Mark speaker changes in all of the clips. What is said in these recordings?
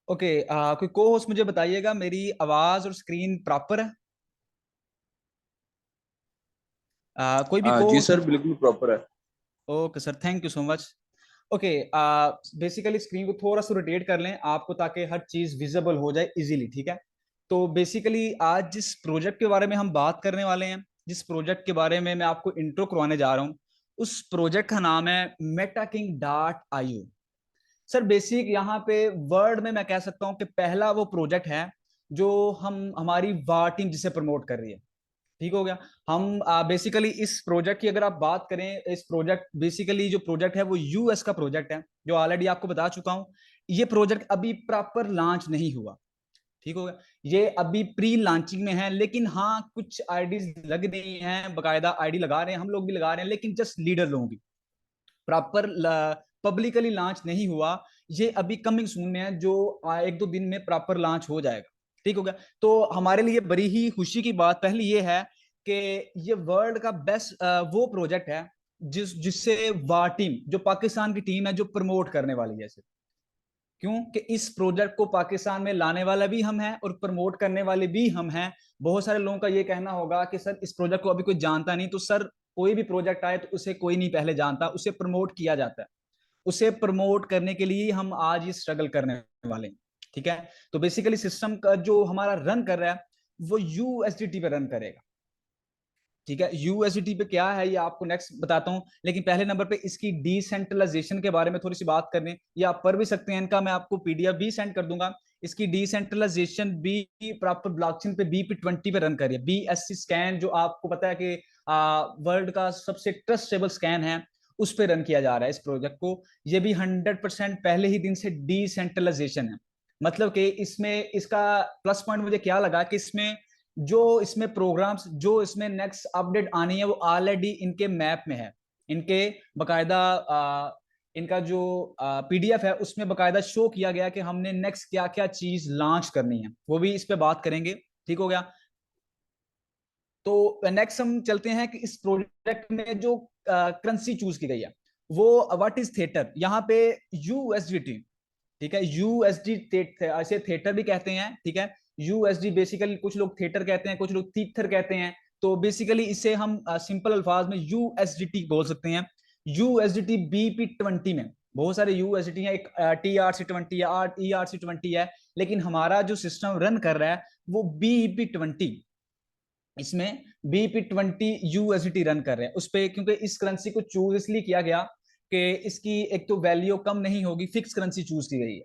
Speaker 1: Okay. कोई को host मुझे बताइएगा, मेरी आवाज और स्क्रीन प्रॉपर है? कोई भी को
Speaker 2: जी
Speaker 1: होस्ट
Speaker 2: सर,
Speaker 1: मुझे।
Speaker 2: बिल्कुल प्रॉपर है।
Speaker 1: Okay sir, thank you so much. Okay. Basically screen को थोड़ा सा रोटेट कर लें आपको, ताकि हर चीज विजिबल हो जाए इजीली, ठीक है? तो बेसिकली आज जिस प्रोजेक्ट के बारे में हम बात करने वाले हैं, जिस प्रोजेक्ट के बारे में मैं आपको इंट्रो करवाने जा रहा हूँ, उस प्रोजेक्ट का नाम है metaking.io। सर बेसिक यहाँ पे वर्ड में मैं कह सकता हूँ कि पहला वो प्रोजेक्ट है जो हम हमारी वार टीम जिसे प्रमोट कर रही है। ठीक हो गया। हम बेसिकली इस प्रोजेक्ट की अगर आप बात करें, इस प्रोजेक्ट बेसिकली जो प्रोजेक्ट है वो यूएस का प्रोजेक्ट है, जो ऑलरेडी आपको बता चुका हूं। ये प्रोजेक्ट अभी प्रॉपर लॉन्च नहीं हुआ। ठीक हो गया। ये अभी प्री लॉन्चिंग में है, लेकिन हाँ कुछ आईडीज लग रही हैं, बकायदा आईडी लगा रहे हैं, हम लोग भी लगा रहे हैं, लेकिन जस्ट लीडर लोगों की। प्रॉपर पब्लिकली लॉन्च नहीं हुआ। ये अभी कमिंग सून में है, जो एक दो दिन में प्रॉपर लॉन्च हो जाएगा। ठीक हो गया। तो हमारे लिए बड़ी ही खुशी की बात पहले ये है कि ये वर्ल्ड का बेस्ट वो प्रोजेक्ट है जिससे वार टीम, जो पाकिस्तान की टीम है, जो प्रमोट करने वाली है। क्यों कि इस प्रोजेक्ट को पाकिस्तान में लाने वाला भी हम हैं और प्रमोट करने वाले भी हम हैं। बहुत सारे लोगों का ये कहना होगा कि सर इस प्रोजेक्ट को अभी कोई जानता नहीं। तो सर, कोई भी प्रोजेक्ट आए तो उसे कोई नहीं पहले जानता, उसे प्रमोट किया जाता है। उसे प्रमोट करने के लिए हम आज ये स्ट्रगल करने वाले हैं। ठीक है। तो बेसिकली सिस्टम का जो हमारा रन कर रहा है वो यूएसडीटी पे रन करेगा। ठीक है। यूएसडीटी पे क्या है ये आपको नेक्स्ट बताता हूं, लेकिन पहले नंबर पे इसकी डिसेंट्रलाइजेशन के बारे में थोड़ी सी बात करने, ये आप पढ़ भी सकते हैं, इनका मैं आपको पीडीएफ भी सेंड कर दूंगा। इसकी डिसेंट्रलाइजेशन बी प्रॉपर ब्लॉकचेन पे BP20 पे रन कर रही है। BSC स्कैन, जो आपको पता है कि वर्ल्ड का सबसे ट्रस्टेबल स्कैन है, उस पर रन किया जा रहा है इस प्रोजेक्ट को। ये भी 100% पहले ही दिन से डिसेंट्रलाइजेशन है। मतलब कि इसमें इसका प्लस पॉइंट मुझे क्या लगा कि इसमें प्रोग्राम्स, जो इसमें नेक्स्ट अपडेट आनी है, वो ऑलरेडी इनके मैप में है। इनके बकायदा इनका जो पीडीएफ है उसमें बकायदा शो किया गया कि हमने नेक्स्ट क्या क्या चीज लॉन्च करनी है, वो भी इस पे बात करेंगे। ठीक हो गया। तो नेक्स्ट हम चलते हैं कि इस प्रोजेक्ट में जो करेंसी चूज की गई है वो व्हाट इज थिएटर, यहाँ पे यूएसडीटी। ठीक है। यूएसडी ऐसे थिएटर भी कहते हैं। ठीक है। यूएसडी बेसिकली कुछ लोग थिएटर कहते हैं, कुछ लोग तीथर कहते हैं। तो बेसिकली इसे हम सिंपल अल्फाज में यूएसडीटी बोल सकते हैं। यूएसडीटी BP20 में बहुत सारे यूएसडीटी हैं, एक TRC20 है, ERC20 है, लेकिन हमारा जो सिस्टम रन कर रहा है वो BP20। इसमें BP20 USDT रन कर रहे हैं उस पर, क्योंकि इस करेंसी को चूज इसलिए किया गया कि इसकी एक तो वैल्यू कम नहीं होगी, फिक्स करेंसी चूज की गई है।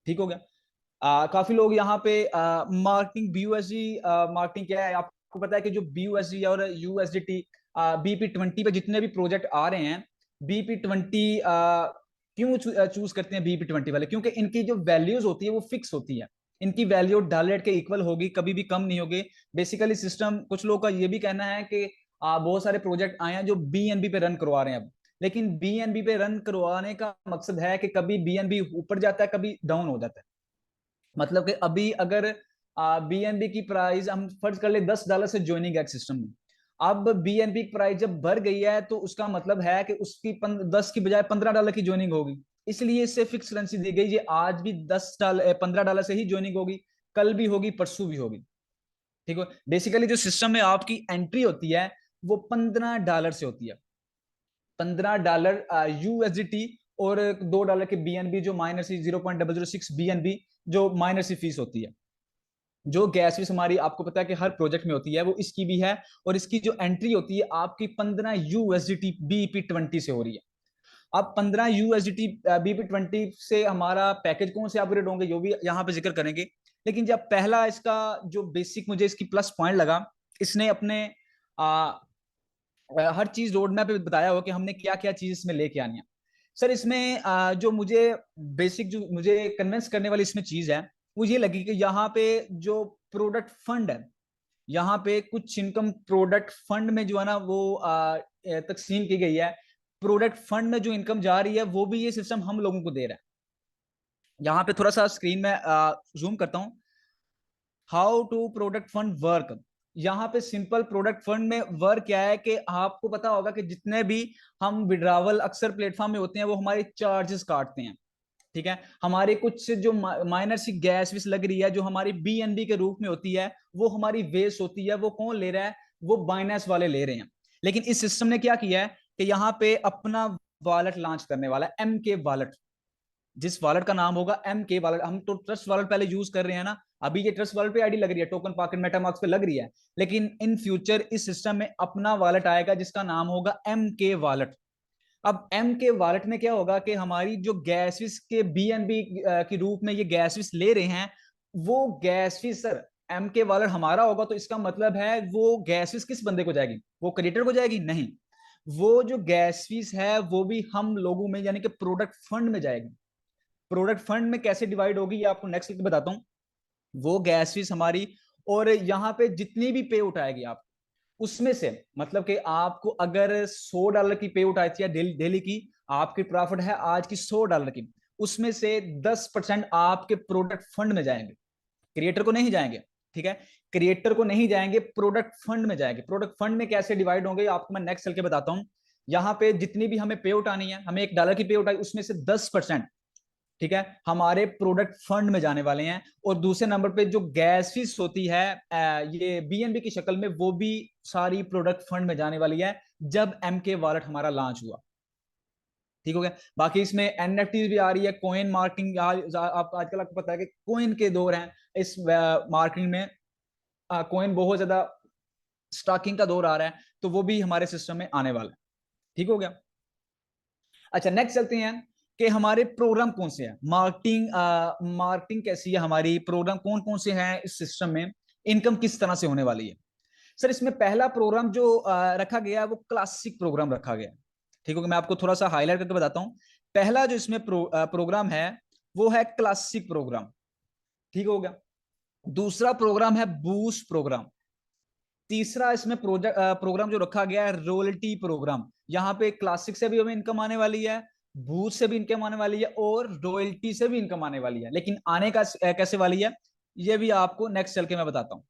Speaker 1: ठीक हो गया। काफी लोग यहाँ पे मार्केटिंग BUSD, मार्केटिंग क्या है आपको पता है कि जो BUSD और USDT BP20 पे जितने भी प्रोजेक्ट आ रहे हैं, BP20 क्यों चूज करते हैं BP20 वाले? क्योंकि इनकी जो वैल्यूज होती है वो फिक्स होती है। इनकी वैल्यू डॉलर के इक्वल होगी, कभी भी कम नहीं होगी। बेसिकली सिस्टम, कुछ लोगों का ये भी कहना है कि बहुत सारे प्रोजेक्ट आए हैं जो BNB पे रन करवा रहे हैं अब, लेकिन BNB पे रन करवाने का मकसद है कि कभी BNB ऊपर जाता है, कभी डाउन हो जाता है। मतलब कि अभी अगर BNB की प्राइस हम फर्ज कर ले $10 से ज्वाइनिंग है सिस्टम में, अब BNB की प्राइस जब बढ़ गई है तो उसका मतलब है कि उसकी 10 की बजाय $15 की ज्वाइनिंग होगी। इसलिए इससे फिक्स करेंसी दी गई, ये आज भी $10 $15 से ही ज्वाइनिंग होगी, कल भी होगी, परसों भी होगी। ठीक है। बेसिकली जो सिस्टम में आपकी एंट्री होती है वो $15 से होती है। $15 USDT, और $2 के BNB, जो माइनर सी 0.006 BNB, जो माइनर सी फीस होती है। जो गैस फीस हमारी आपको पता है कि हर प्रोजेक्ट में होती है, वो इसकी भी है। और इसकी जो एंट्री होती है आपकी 15 USDT BP20 से हो रही है। अब 15 USDT BP20 से हमारा पैकेज कौन से अपग्रेड होंगे, जो भी यहाँ पे जिक्र करेंगे। लेकिन जब पहला इसका जो बेसिक मुझे इसकी प्लस पॉइंट लगा, इसने अपने आ, हर चीज रोड मैप पे बताया हो कि हमने क्या क्या चीज इसमें लेके आनी है। सर इसमें जो मुझे बेसिक, जो मुझे कन्विंस करने वाली इसमें चीज है, वो ये लगी कि यहाँ पे जो प्रोडक्ट फंड है, यहाँ पे कुछ इनकम प्रोडक्ट फंड में जो है ना वो तकसीम की गई है। प्रोडक्ट फंड में जो इनकम जा रही है वो भी ये सिस्टम हम लोगों को दे रहा है। यहाँ पे थोड़ा सा स्क्रीन में जूम करता हूँ। How to product fund work. यहाँ पे सिंपल प्रोडक्ट फंड में वर्क क्या है कि आपको पता होगा कि जितने भी हम विड्रावल अक्सर प्लेटफॉर्म में होते हैं वो हमारे चार्जेस काटते हैं। ठीक है, हमारे कुछ जो माइनर सी गैस विस लग रही है जो हमारी बीएनबी के रूप में होती है, वो हमारी वेस्ट होती है, वो कौन ले रहा है, वो बाइनेंस वाले ले रहे हैं। लेकिन इस सिस्टम ने क्या किया है कि यहाँ पे अपना वॉलेट लॉन्च करने वाला है, एम के वॉलेट। जिस वॉलेट का नाम होगा एम के वॉलेट, हम तो ट्रस्ट वॉलेट पहले यूज कर रहे हैं ना, अभी ये ट्रस्ट वॉलेट पे आईडी लग रही है, टोकन पॉकेट मेटामास्क पे लग रही है, लेकिन इन फ्यूचर इस सिस्टम में अपना वॉलेट आएगा जिसका नाम होगा एम के वॉलेट। अब एम के वॉलेट में क्या होगा कि हमारी जो गैसविस के बीएनबी के रूप में ये गैसविस ले रहे हैं, वो गैसविस सर एम के वॉलेट हमारा होगा, तो इसका मतलब है वो गैसविस किस बंदे को जाएगी, वो क्रिएटर को जाएगी? नहीं, वो जो गैसविस है वो भी हम लोगों में यानी कि प्रोडक्ट फंड में जाएगी। प्रोडक्ट फंड में कैसे डिवाइड होगी ये आपको नेक्स्ट बताता हूँ। वो गैस फीस हमारी, और यहाँ पे जितनी भी पे उठाएगी आप, उसमें से मतलब कि आपको अगर $100 की पे उठाई थी डेली की, आपकी प्रॉफिट है आज की $100 की, उसमें से 10% आपके प्रोडक्ट फंड में जाएंगे, क्रिएटर को नहीं जाएंगे। ठीक है, क्रिएटर को नहीं जाएंगे, प्रोडक्ट फंड में जाएंगे। प्रोडक्ट फंड में कैसे डिवाइड होंगे आपको मैं नेक्स्ट चल के बताता हूं। यहाँ पे जितनी भी हमें पे उठानी है, हमें $1 की पे उठाई, उसमें से 10%, ठीक है, हमारे प्रोडक्ट फंड में जाने वाले हैं। और दूसरे नंबर पे जो गैस फीस होती है ये बीएनबी की शक्ल में, वो भी सारी प्रोडक्ट फंड में जाने वाली है जब एमके वॉलेट हमारा लॉन्च हुआ। ठीक हो गया। बाकी इसमें एनएफटी भी आ रही है, कॉइन मार्किंग, आप आजकल आपको पता है कि कॉइन के दौर हैं, इस मार्केटिंग में कॉइन बहुत ज्यादा स्टॉकिंग का दौर आ रहा है, तो वो भी हमारे सिस्टम में आने वाला है। ठीक हो गया। अच्छा, नेक्स्ट चलते हैं कि हमारे प्रोग्राम कौन से हैं, मार्केटिंग कैसी है हमारी, प्रोग्राम कौन कौन से हैं इस सिस्टम में, इनकम किस तरह से होने वाली है। सर इसमें पहला प्रोग्राम जो रखा गया है वो क्लासिक प्रोग्राम रखा गया है। ठीक है, मैं आपको थोड़ा सा हाईलाइट करके बताता हूं। पहला जो इसमें प्रोग्राम है वो है क्लासिक प्रोग्राम। ठीक हो गया। दूसरा प्रोग्राम है बूस्ट प्रोग्राम। तीसरा इसमें प्रोग्राम जो रखा गया है रॉयल्टी प्रोग्राम। यहाँ पे क्लासिक से भी हमें इनकम आने वाली है, बूस्ट से भी इनकम आने वाली है, और रॉयल्टी से भी इनकम आने वाली है। लेकिन आने का कैसे वाली है ये भी आपको नेक्स्ट चल के मैं बताता हूँ।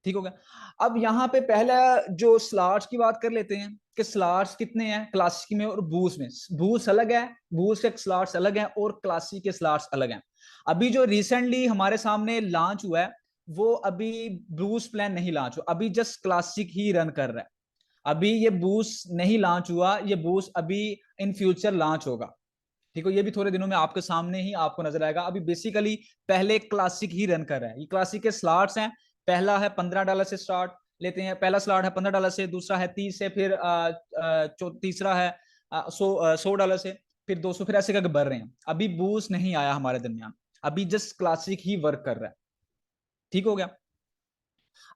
Speaker 1: ठीक हो गया। अब यहाँ पे पहला जो स्लॉट्स की बात कर लेते हैं कि स्लॉट्स कितने हैं क्लासिक में और बूस्ट में। बूस्ट अलग है, बूस्ट के स्लॉट्स अलग हैं, और क्लासिक के स्लॉट्स अलग हैं। अभी जो रिसेंटली हमारे सामने लॉन्च हुआ है वो अभी बूस्ट प्लान नहीं लॉन्च हुआ, अभी जस्ट क्लासिक ही रन कर रहा है। अभी ये बूस्ट नहीं लॉन्च हुआ, ये बूस्ट अभी इन फ्यूचर लॉन्च होगा। ठीक है, ये भी थोड़े दिनों में आपके सामने ही आपको नजर आएगा। अभी बेसिकली पहले क्लासिक ही रन कर रहा है। ये क्लासिक के स्लॉट्स हैं, पहला है $15 से स्टार्ट लेते हैं, पहला स्लॉट है $15 से, दूसरा है 30 से, फिर तीसरा है $100 से, फिर 200, फिर ऐसे करके बढ़ रहे हैं। अभी बूस्ट नहीं आया हमारे दरमियान, अभी जस्ट क्लासिक ही वर्क कर रहा है। ठीक हो गया।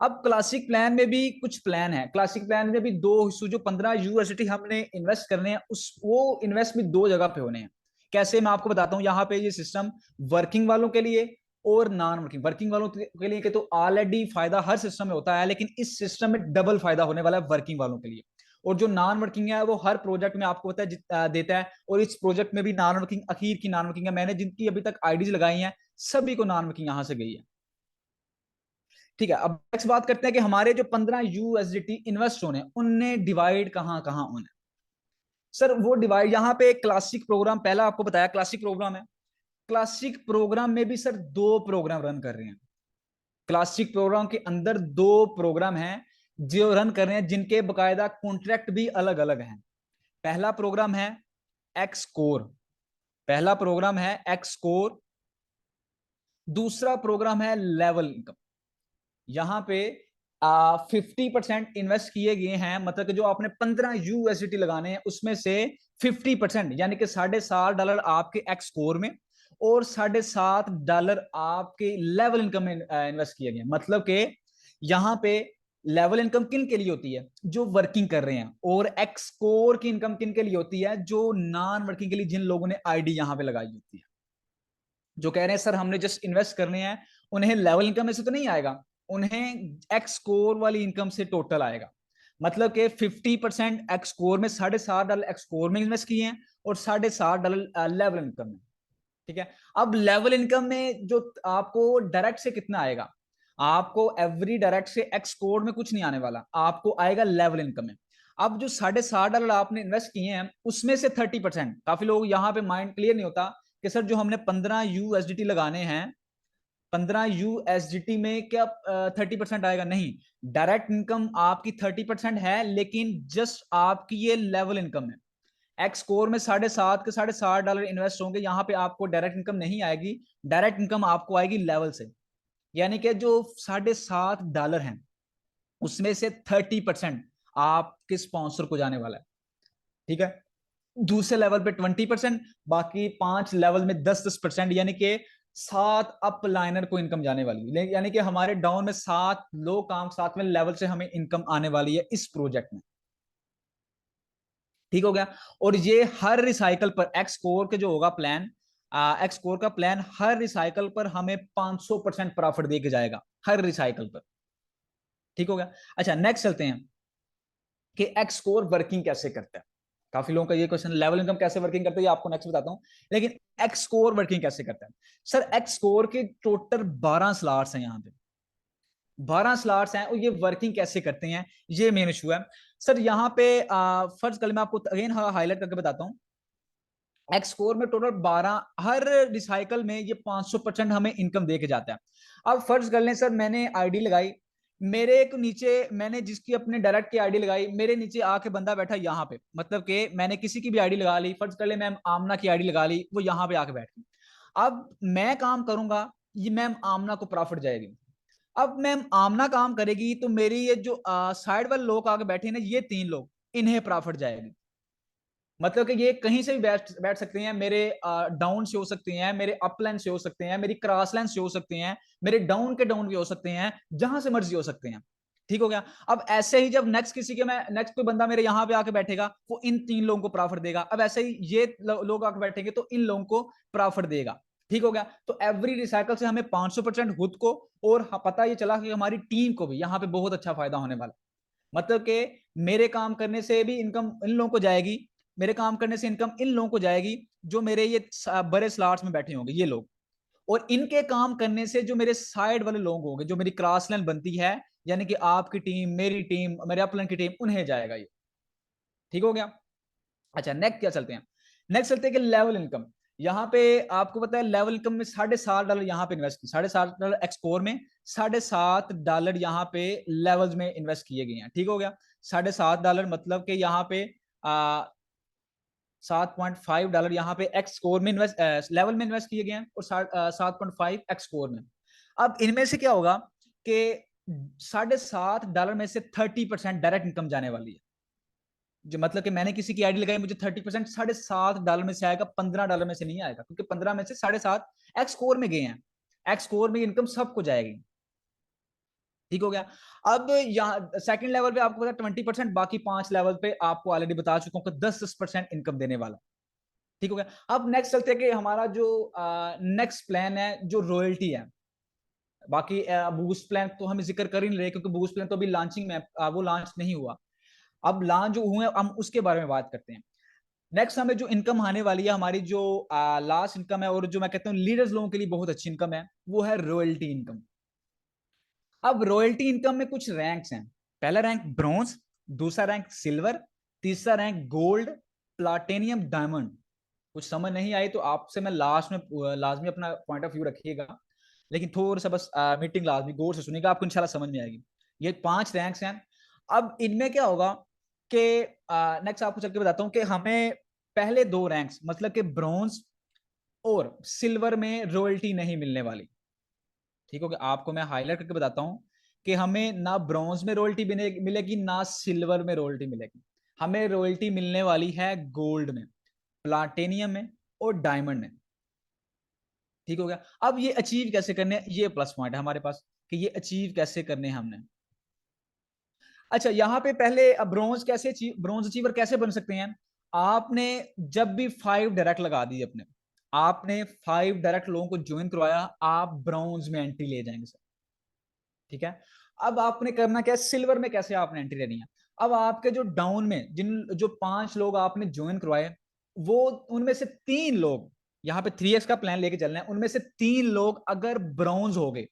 Speaker 1: अब क्लासिक प्लान में भी कुछ प्लान है, क्लासिक प्लान में भी दो हिस्सों, जो 15 USD हमने इन्वेस्ट करने हैं उस वो इन्वेस्ट भी दो जगह पे होने हैं। कैसे, मैं आपको बताता हूँ। यहाँ पे ये सिस्टम वर्किंग वालों के लिए और नॉन वर्किंग, वर्किंग वालों के लिए के तो ऑलरेडी फायदा हर सिस्टम में होता है, लेकिन इस सिस्टम में डबल फायदा होने वाला है वर्किंग वालों के लिए। और जो नॉन वर्किंग है वो हर प्रोजेक्ट में आपको होता है देता है, और इस प्रोजेक्ट में भी नॉन वर्किंग आखिर की नॉन वर्किंग है। मैंने जिनकी अभी तक आईडीज लगाई हैं सभी को नॉन वर्किंग यहां से गई है। ठीक है, अब नेक्स्ट बात करते हैं कि हमारे जो 15 USDT इन्वेस्ट होने उनने डिवाइड कहां कहां होने। सर वो डिवाइड यहाँ पे क्लासिक प्रोग्राम, पहला आपको बताया क्लासिक प्रोग्राम है। क्लासिक प्रोग्राम में भी सर दो प्रोग्राम रन कर रहे हैं। क्लासिक प्रोग्राम के अंदर दो प्रोग्राम हैं जो रन कर रहे हैं, जिनके बकायदा कॉन्ट्रैक्ट भी अलग अलग हैं। पहला प्रोग्राम है एक्स कोर, पहला प्रोग्राम है एक्स कोर, दूसरा प्रोग्राम है लेवल इनकम। यहाँ पे 50% इन्वेस्ट किए गए हैं, मतलब कि जो आपने 15 USDT लगाने हैं उसमें से 50% यानी कि $7.5 आपके एक्स कोर में, और $7.5 आपके लेवल इनकम में इन्वेस्ट किए गए। मतलब कि यहाँ पे लेवल इनकम किन के लिए होती है, जो वर्किंग कर रहे हैं, और एक्स कोर की इनकम किन के लिए होती है, जो नॉन वर्किंग के लिए, जिन लोगों ने आईडी यहाँ पे लगाई होती है। जो कह रहे हैं सर हमने जस्ट इन्वेस्ट करने हैं, उन्हें लेवल इनकम में से तो नहीं आएगा, उन्हें एक्स कोर वाली इनकम से टोटल आएगा। मतलब कि 50% एक्स कोर में, $7.5 एक्स कोर में इन्वेस्ट किए हैं, और $7.5 लेवल इनकम में। ठीक है। अब लेवल इनकम में जो आपको डायरेक्ट से कितना आएगा, आपको एवरी डायरेक्ट से एक्स कोर में कुछ नहीं आने वाला, आपको आएगा लेवल इनकम में। अब जो $7.5 आपने इन्वेस्ट किए हैं उसमें से 30%, काफी लोग यहाँ पे माइंड क्लियर नहीं होता कि सर जो हमने 15 यूएसडीटी लगाने हैं, 15 यूएसडीटी में क्या 30% आएगा? नहीं, डायरेक्ट इनकम आपकी 30% है, लेकिन जस्ट आपकी ये लेवल इनकम है। एक्स कोर में $7.5 इन्वेस्ट होंगे, यहाँ पे आपको डायरेक्ट इनकम नहीं आएगी, डायरेक्ट इनकम आपको आएगी लेवल से। यानी कि जो $7.5 है उसमें से 30% आपके स्पॉन्सर को जाने वाला है, ठीक है। दूसरे लेवल पे 20%, बाकी 5 लेवल में 10-10%, यानी कि 7 अप लाइनर को इनकम जाने वाली है। यानी कि हमारे डाउन में 7 लो काम 7वें लेवल से हमें इनकम आने वाली है इस प्रोजेक्ट में, ठीक हो गया। और ये हर रिसाइकल पर एक्स कोर के जो होगा प्लान, एक्स कोर का प्लान हर रिसाइकल पर हमें 500% प्रॉफिट दे के जाएगा, हर रिसाइकल पर, ठीक हो गया। अच्छा नेक्स्ट चलते हैं कि एक्स कोर वर्किंग कैसे करता है। काफी लोगों का ये क्वेश्चन, लेवल इनकम कैसे वर्किंग करता है, ये आपको नेक्स्ट बताता हूं, लेकिन एक्स कोर वर्किंग कैसे करता है। सर एक्स कोर के टोटल 12 स्लॉट्स हैं, यहाँ पे 12 स्लॉट्स हैं, और ये वर्किंग कैसे करते हैं ये मेन इशू है। सर यहाँ पे फर्स्ट कल मैं आपको अगेन हाईलाइट करके बताता हूँ। एक्स कोर में टोटल 12, हर रिसाइकल में ये 500% हमें इनकम दे के जाता है। अब फर्ज कर लें सर मैंने आईडी लगाई, मेरे एक नीचे मैंने जिसकी अपने डायरेक्ट की आईडी लगाई, मेरे नीचे आके बंदा बैठा यहाँ पे, मतलब कि मैंने किसी की भी आईडी लगा ली, फर्ज कर ले मैम आमना की आईडी लगा ली, वो यहाँ पे आके बैठ गई। अब मैं काम करूंगा, ये मैम आमना को प्रॉफिट जाएगी। अब मैम आमना काम करेगी तो मेरी ये जो साइड वाले लोग आके बैठे ना, ये 3 लोग, इन्हें प्रॉफिट जाएगी। मतलब कि ये कहीं से भी बैठ बैठ सकते हैं, मेरे डाउन से हो सकते हैं, मेरे अपलाइन से हो सकते हैं, मेरी क्रॉस लाइन से हो सकते हैं, मेरे डाउन के डाउन भी हो सकते हैं, जहां से मर्जी हो सकते हैं, ठीक हो गया। अब ऐसे ही जब नेक्स्ट किसी के मैं नेक्स्ट कोई बंदा मेरे यहाँ पे आके बैठेगा, वो इन 3 लोगों को प्रॉफिट देगा। अब ऐसे ही ये लोग आके बैठेंगे तो इन लोगों को प्रॉफिट देगा, ठीक हो गया। तो एवरी रिसाइकल से हमें 500% खुद को, और पता ये चला कि हमारी टीम को भी यहाँ पे बहुत अच्छा फायदा होने वाला। मतलब कि मेरे काम करने से भी इनकम इन लोगों को जाएगी, मेरे काम करने से इनकम इन लोगों को जाएगी जो मेरे ये बड़े स्लॉट्स में बैठे होंगे ये लोग, और इनके काम करने से जो मेरे साइड वाले लोग होंगे, जो मेरी क्रॉस लाइन बनती है, यानी कि आपकी टीम, मेरी टीम, मेरे अपलाइन की टीम, उन्हें जाएगा ये, ठीक हो गया। अच्छा नेक्स्ट क्या चलते हैं, नेक्स्ट चलते हैं कि लेवल इनकम। यहाँ पे आपको पता है लेवल इनकम में $7.5 यहाँ पे इन्वेस्ट, $7.5 एक्सकोर में, $7.5 यहाँ पे लेवल्स में इन्वेस्ट किए गए हैं, ठीक हो गया। $7.5 मतलब कि यहाँ पे $7.5 यहाँ पे एक्स कोर में इन्वेस्ट लेवल में इन्वेस्ट किए गए हैं, और 7.5 एक्स कोर में। अब इनमें से क्या होगा कि $7.5 में से 30% डायरेक्ट इनकम जाने वाली है। जो मतलब कि मैंने किसी की आईडी लगाई, मुझे 30% $7.5 में से आएगा, $15 में से नहीं आएगा, क्योंकि 15 में से 7.5 एक्स कोर में गए हैं, एक्स कोर में इनकम सबको जाएगी, ठीक हो गया। अब यहाँ सेकंड लेवल पे आपको पता 20%, बाकी 5 लेवल पे आपको ऑलरेडी बता चुका हूं कि 10% इनकम देने वाला, ठीक हो गया। अब नेक्स्ट चलते हैं कि हमारा जो नेक्स्ट प्लान है जो रॉयल्टी है। बाकी बूस्ट प्लान तो हम जिक्र कर ही नहीं रहे, क्योंकि बूस्ट प्लान तो अभी लॉन्चिंग में वो लॉन्च नहीं हुआ। अब लॉन्च जो हुए हम उसके बारे में बात करते हैं। नेक्स्ट हमें जो इनकम आने वाली है, हमारी जो लास्ट इनकम है, और जो मैं कहता हूँ लीडर्स लोगों के लिए बहुत अच्छी इनकम है, वो है रॉयल्टी इनकम। अब रॉयल्टी इनकम में कुछ रैंक्स हैं। पहला रैंक ब्रॉन्ज, दूसरा रैंक सिल्वर, तीसरा रैंक गोल्ड, प्लाटिनियम, डायमंड। कुछ समझ नहीं आई तो आपसे मैं लास्ट में लाजमी अपना पॉइंट ऑफ व्यू रखिएगा, लेकिन थोड़ा सा बस मीटिंग लाजमी गौर से सुनिएगा, आपको इंशाल्लाह समझ में आएगी। ये 5 रैंक्स हैं। अब इनमें क्या होगा कि नेक्स्ट आपको चल के बताता हूँ कि हमें पहले 2 रैंक्स मतलब कि ब्रॉन्ज और सिल्वर में रॉयल्टी नहीं मिलने वाली, ठीक हो गया। आपको मैं हाईलाइट करके बताता हूं कि हमें ना ब्रॉन्ज में रॉयल्टी मिलेगी, ना सिल्वर में रॉयल्टी मिलेगी। हमें रॉयल्टी मिलने वाली है गोल्ड में, प्लाटिनियम में और डायमंड में, ठीक हो गया। अब ये अचीव कैसे करने, ये प्लस पॉइंट है हमारे पास कि ये अचीव कैसे करने हैं हमने। अच्छा यहाँ पे पहले ब्रॉन्ज कैसे ब्रॉन्ज अचीवर कैसे बन सकते हैं। आपने जब भी 5 डायरेक्ट लगा दी अपने, आपने 5 डायरेक्ट लोगों को ज्वाइन करवाया, आप ब्रॉन्ज में एंट्री ले जाएंगे सर, ठीक है। अब आपने करना क्या है, सिल्वर में कैसे आपने एंट्री लेनी है। अब आपके जो डाउन में जो 5 लोग आपने ज्वाइन करवाए, वो उनमें से 3 लोग, यहाँ पे 3x का प्लान लेके चलना है, उनमें से 3 लोग अगर ब्रॉन्ज हो गए,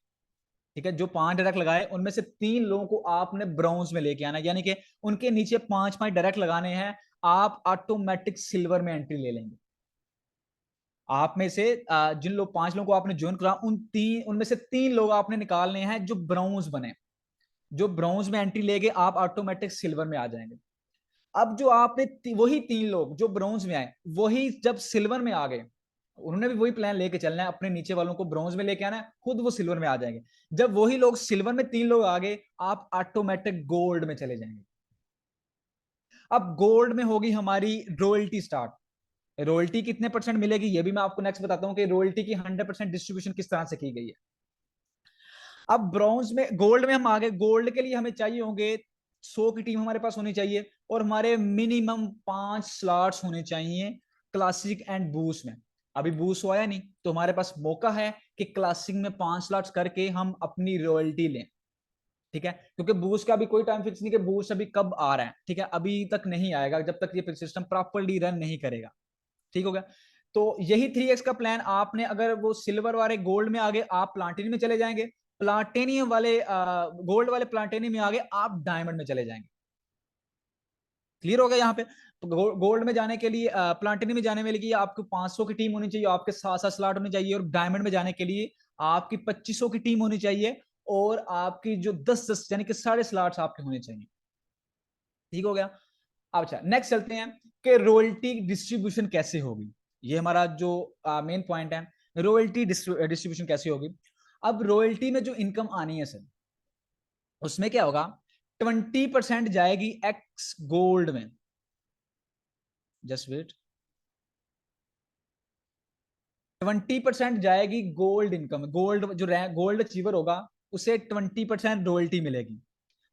Speaker 1: ठीक है, जो 5 डायरेक्ट लगाए उनमें से 3 लोगों को आपने ब्रॉन्ज में लेके आना है, यानी कि उनके नीचे 5-5 डायरेक्ट लगाने हैं, आप ऑटोमेटिक सिल्वर में एंट्री ले लेंगे। आप में से जिन लोग 5 लोगों को आपने ज्वाइन करा, उनमें से 3 लोग आपने निकालने हैं जो ब्रॉन्ज बने। जो ब्रॉन्ज में एंट्री लेके आप ऑटोमेटिक सिल्वर में आ जाएंगे। अब जो आपने वही 3 लोग जो ब्रॉन्ज में आए, वही जब सिल्वर में आ गए, उन्होंने भी वही प्लान लेके चलना है, अपने नीचे वालों को ब्रॉन्ज में लेके आना है, खुद वो सिल्वर में आ जाएंगे। जब वही लोग सिल्वर में 3 लोग आ गए, आप ऑटोमेटिक गोल्ड में चले जाएंगे। अब गोल्ड में होगी हमारी रॉयल्टी स्टार्ट। रॉयल्टी कितने परसेंट मिलेगी ये भी मैं आपको नेक्स्ट बताता हूं कि रॉयल्टी की 100% डिस्ट्रीब्यूशन किस तरह से की गई है। अब ब्रॉन्ज में, गोल्ड में हम आ गए। गोल्ड के लिए हमें चाहिए होंगे 100 की टीम हमारे पास होनी चाहिए, और हमारे मिनिमम 5 स्लॉट्स होने चाहिए क्लासिक एंड बूस्ट में। अभी बूस्ट आया नहीं, तो हमारे पास मौका है कि क्लासिक में 5 स्लॉट्स करके हम अपनी रॉयल्टी लें। ठीक है, क्योंकि बूस्ट का अभी कोई टाइम फिक्स नहीं कि बूस्ट अभी कब आ रहा है। ठीक है, अभी तक नहीं आएगा जब तक ये सिस्टम प्रॉपरली रन नहीं करेगा। ठीक हो गया। तो यही 3x का प्लान, आपने अगर वो सिल्वर वाले गोल्ड में आगे आप प्लाटिनियम में चले जाएंगे, प्लाटिनियम वाले गोल्ड वाले प्लाटिनियम में आगे आप डायमंड में चले जाएंगे। क्लियर हो गया यहाँ पे। तो गोल्ड में जाने के लिए, प्लाटिनियम में जाने के लिए आपको 500 की टीम होनी चाहिए, आपके 7-7 स्लॉट होने चाहिए, और डायमंड में जाने के लिए आपकी 2500 की टीम होनी चाहिए, और आपकी जो 10-10 यानी कि 6.5 स्लॉट्स आपके होने चाहिए। ठीक हो गया। अब अच्छा, नेक्स्ट चलते हैं कि रॉयल्टी डिस्ट्रीब्यूशन कैसे होगी। ये हमारा जो मेन पॉइंट है, रॉयल्टी डिस्ट्रीब्यूशन कैसे होगी। अब रॉयल्टी में जो इनकम आनी है सर, उसमें क्या होगा, 20% जाएगी एक्स गोल्ड में। जस्ट वेट, 20% जाएगी गोल्ड इनकम। गोल्ड जो गोल्ड अचीवर होगा उसे 20% रॉयल्टी मिलेगी।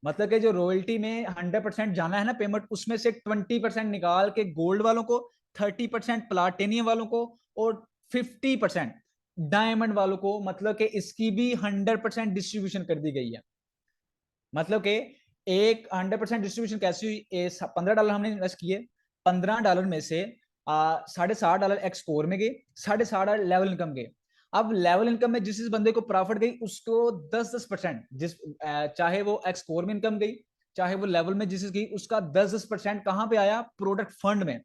Speaker 1: मतलब कि जो रॉयल्टी में 100% जाना है ना पेमेंट, उसमें से 20% निकाल के गोल्ड वालों को, 30% प्लाटिनियम वालों को, और 50% डायमंड वालों को। मतलब कि इसकी भी 100% डिस्ट्रीब्यूशन कर दी गई है। मतलब कि एक 100% डिस्ट्रीब्यूशन कैसी हुई, $15 हमने इन्वेस्ट किए, $15 में से $7.5 एक्स कोर में गए, $7.5 लेवल इनकम गए। अब लेवल इनकम में जिस बंदे को प्रॉफिट गई उसको 10-10%, चाहे वो एक्स कोर में इनकम गई, चाहे वो लेवल में जिस गई, उसका 10-10% कहां पे आया, प्रोडक्ट फंड में।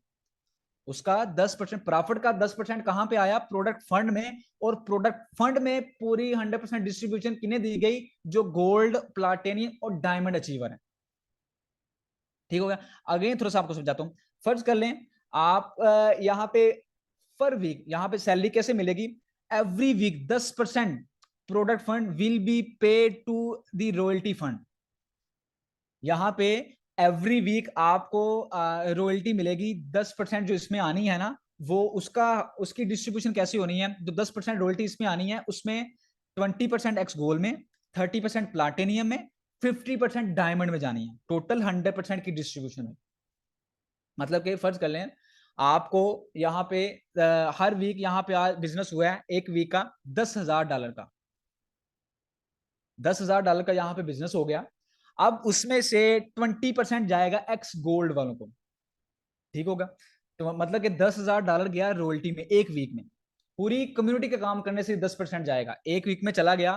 Speaker 1: उसका 10% प्रॉफिट का 10% कहां पे आया, प्रोडक्ट फंड में। और प्रोडक्ट फंड में पूरी 100% डिस्ट्रीब्यूशन किन्हें दी गई, जो गोल्ड, प्लाटिनियम और डायमंड अचीवर है। ठीक हो गया। अगेन थोड़ा सा आपको समझाता हूं। फर्ज कर लें आप यहां पे पर वीक, यहां पे सैलरी कैसे मिलेगी, every week 10% product fund will be paid to the royalty fund. यहां पे एवरी वीक आपको रॉयल्टी मिलेगी 10%, जो इसमें आनी है ना, वो उसकी डिस्ट्रीब्यूशन कैसी होनी है। जो 10% रॉयल्टी इसमें आनी है, उसमें 20% एक्स गोल्ड में, 30% प्लाटिनियम में, 50% डायमंड में जानी है। टोटल 100% की डिस्ट्रीब्यूशन है। मतलब कि फर्ज कर लें आपको यहाँ पे हर वीक यहाँ पे आज बिजनेस हुआ है, एक वीक का $10,000 का, $10,000 का यहाँ पे बिजनेस हो गया। अब उसमें से 20% जाएगा एक्स गोल्ड वालों को। ठीक होगा। तो मतलब कि $10,000 गया रॉयल्टी में एक वीक में। पूरी कम्युनिटी का काम करने से 10% जाएगा, एक वीक में चला गया।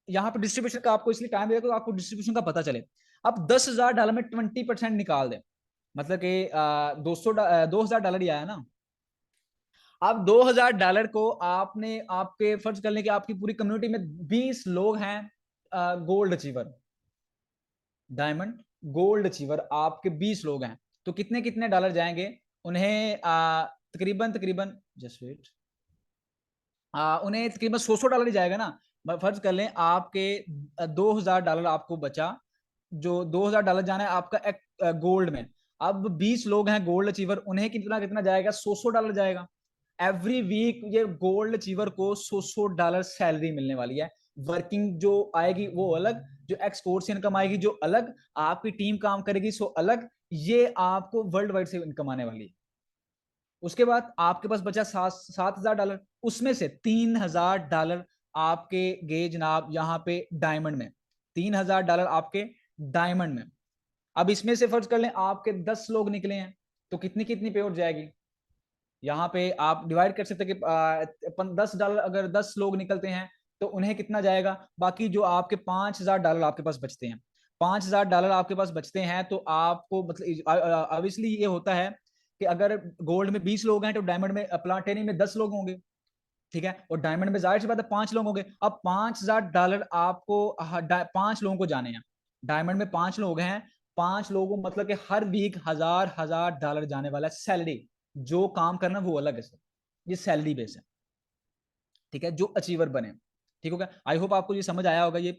Speaker 1: यहाँ पे डिस्ट्रीब्यूशन का आपको इसलिए टाइम देगा तो आपको डिस्ट्रीब्यूशन का पता चले। अब $10,000 में 20% निकाल दे, मतलब कि 2,000 $2,000 ही आया ना। अब $2,000 को आपने, आपके फर्ज कर लें कि आपकी पूरी कम्युनिटी में 20 लोग हैं gold achiever, diamond gold achiever आपके 20 लोग हैं, तो कितने कितने डॉलर जाएंगे उन्हें, तकरीबन तकरीबन जस्ट वेट, उन्हें तकरीबन $100 ही जाएगा ना। फर्ज कर लें आपके $2,000 आपको बचा, जो $2,000 जाना है आपका एक गोल्ड में। अब 20 लोग हैं गोल्ड अचीवर, उन्हें कितना कितना जाएगा, $100 जाएगा। एवरी वीक ये गोल्ड अचीवर को $100 सैलरी मिलने वाली है। वर्किंग जो आएगी वो अलग, जो एक्सपोर्ट से इनकम आएगी जो अलग, आपकी टीम काम करेगी सो अलग। ये आपको वर्ल्ड वाइड से इनकम आने वाली है। उसके बाद आपके पास बचा $7,000, उसमें से $3,000 आपके गए जनाब यहाँ पे डायमंड में, $3,000 आपके डायमंड में। अब इसमें से फर्ज कर लें आपके 10 लोग निकले हैं, तो कितनी कितनी पे आउट जाएगी। यहाँ पे आप डिवाइड कर सकते हैं कि $10, अगर 10 लोग निकलते हैं तो उन्हें कितना जाएगा? बाकी जो आपके $5,000 आपके पास बचते हैं, $5,000 आपके पास बचते हैं, तो आपको मतलब ऑब्वियसली ये होता है कि अगर गोल्ड में 20 लोग हैं तो डायमंड में प्लाटिनम में 10 लोग होंगे, ठीक है, और डायमंड में जाहिर सी बात है 5 लोग होंगे। अब $5,000 आपको 5 लोगों को जाने हैं, डायमंड में 5 लोग हैं, 5 लोगों मतलब कि हर वीक $1,000 जाने वाला है सैलरी। जो काम करना वो अलग है सर, ये सैलरी बेस है, ठीक है, जो अचीवर बने। ठीक होगा, आई होप आपको ये समझ आया होगा ये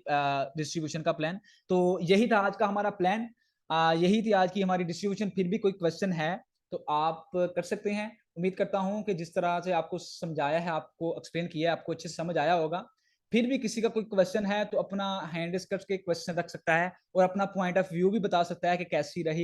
Speaker 1: डिस्ट्रीब्यूशन का प्लान। तो यही था आज का हमारा प्लान, यही थी आज की हमारी डिस्ट्रीब्यूशन। फिर भी कोई क्वेश्चन है तो आप कर सकते हैं। उम्मीद करता हूं कि जिस तरह से आपको समझाया है, आपको एक्सप्लेन किया है, आपको अच्छे से समझ आया होगा। फिर भी किसी का कोई क्वेश्चन है तो अपना हैंड रेस करके क्वेश्चन रख सकता है और अपना पॉइंट ऑफ व्यू भी बता सकता है कि कैसी रही